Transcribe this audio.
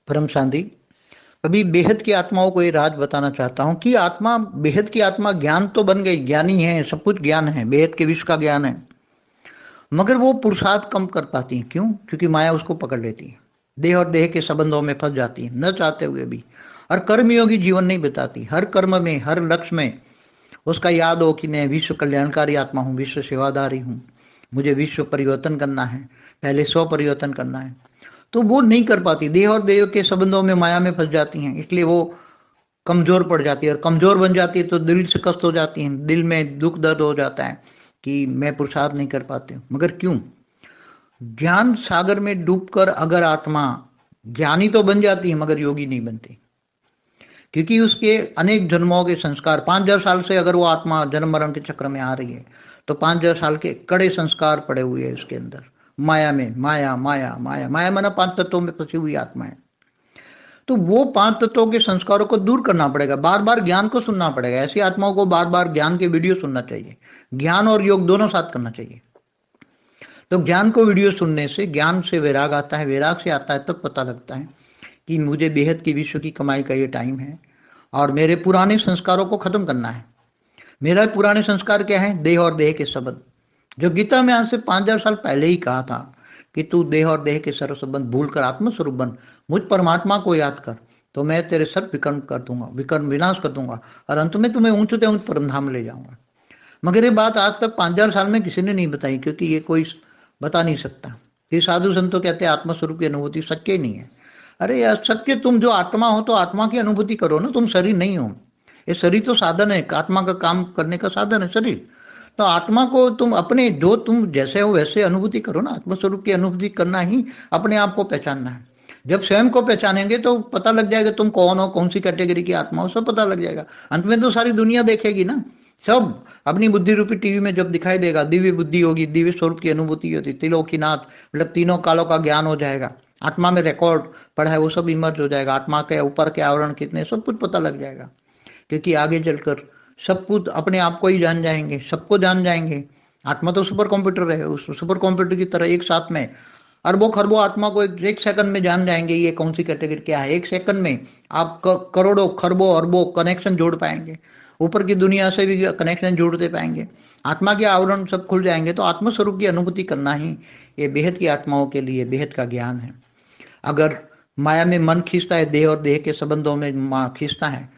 परम शांति। अभी बेहद की आत्माओं को ये राज बताना चाहता हूँ कि आत्मा, बेहद की आत्मा ज्ञान तो बन गई, ज्ञानी है, सब कुछ ज्ञान है, बेहद के विश्व का ज्ञान है, मगर वो पुरुषार्थ कम कर पाती है। क्यों? क्योंकि माया उसको पकड़ लेती है, देह और देह के संबंधों में फंस जाती है, न चाहते हुए भी। और कर्मयोगी जीवन नहीं बिताती। हर कर्म में, हर लक्ष्य में उसका याद हो कि मैं विश्व कल्याणकारी आत्मा हूँ, विश्व सेवादारी हूँ, मुझे विश्व परिवर्तन करना है, पहले स्व परिवर्तन करना है, तो वो नहीं कर पाती। देह और देह के संबंधों में माया में फंस जाती हैं, इसलिए वो कमजोर पड़ जाती है। और कमजोर बन जाती है तो दिल शिकस्त हो जाती है, दिल में दुख दर्द हो जाता है कि मैं पुरुषार्थ नहीं कर पाती हूँ। मगर क्यों? ज्ञान सागर में डूबकर अगर आत्मा ज्ञानी तो बन जाती है मगर योगी नहीं बनती, क्योंकि उसके अनेक जन्मों के संस्कार, 5,000 साल से अगर वो आत्मा जन्म मरण के चक्र में आ रही है तो 5,000 साल के कड़े संस्कार पड़े हुए हैं उसके अंदर, माया में। माया माया माया माया माना 5 तत्वों में फंसी हुई आत्मा है। तो वो 5 तत्वों के संस्कारों को दूर करना पड़ेगा, बार बार ज्ञान को सुनना पड़ेगा। ऐसी आत्माओं को बार बार ज्ञान के वीडियो सुनना चाहिए, ज्ञान और योग दोनों साथ करना चाहिए। तो ज्ञान को वीडियो सुनने से, ज्ञान से वैराग आता है, वैराग से आता है तब पता लगता है कि मुझे बेहद की विश्व की कमाई का ये टाइम है और मेरे पुराने संस्कारों को खत्म करना है। मेरा पुराने संस्कार क्या है? देह और देह के संबंध, जो गीता में आज से 5,000 साल पहले ही कहा था कि तू देह और देह के सर्व संबंध भूल कर आत्मस्वरूप बन, मुझ परमात्मा को याद कर, तो मैं तेरे सर्व विकर्म कर दूंगा, विकर्म विनाश कर दूंगा और अंत में तुम्हें ऊंचे ऊंच परम धाम ले जाऊंगा। मगर ये बात आज तक 5,000 साल में किसी ने नहीं बताई, क्योंकि ये कोई बता नहीं सकता। ये साधु संतों कहते हैं आत्मस्वरूप की अनुभूति सत्य ही नहीं है। अरे यार सत्य, तुम जो आत्मा हो तो आत्मा की अनुभूति करो ना, तुम शरीर नहीं हो। ये शरीर तो साधन है, आत्मा का काम करने का साधन है शरीर। तो आत्मा को तुम अपने, जो तुम जैसे हो वैसे अनुभूति करो ना। आत्मस्वरूप की अनुभूति करना ही अपने आप को पहचानना है। जब स्वयं को पहचानेंगे तो पता लग जाएगा तुम कौन हो, कौन सी कैटेगरी की आत्मा हो, सब पता लग जाएगा। अंत में तो सारी दुनिया देखेगी ना, सब अपनी बुद्धि रूपी टीवी में जब दिखाई देगा, दिव्य बुद्धि होगी, दिव्य स्वरूप की अनुभूति होती, त्रिलोकीनाथ मतलब तीनों कालों का ज्ञान हो जाएगा। आत्मा में रिकॉर्ड पड़ा है वो सब इमर्ज हो जाएगा, आत्मा के ऊपर के आवरण कितने, सब कुछ पता लग जाएगा। क्योंकि आगे चलकर सब कुछ अपने आप को ही जान जाएंगे, सबको जान जाएंगे। आत्मा तो सुपर कंप्यूटर है, उस सुपर कंप्यूटर की तरह एक साथ में अरबों खरबों आत्मा को एक सेकंड में जान जाएंगे ये कौन सी कैटेगरी क्या है। एक सेकंड में आप करोड़ों खरबों अरबों कनेक्शन जोड़ पाएंगे, ऊपर की दुनिया से भी कनेक्शन जोड़ते पाएंगे, आत्मा के आवरण सब खुल जाएंगे। तो आत्मस्वरूप की अनुभूति करना ही ये बेहद की आत्माओं के लिए बेहद का ज्ञान है। अगर माया में मन खींचता है, देह और देह के संबंधों में खींचता है,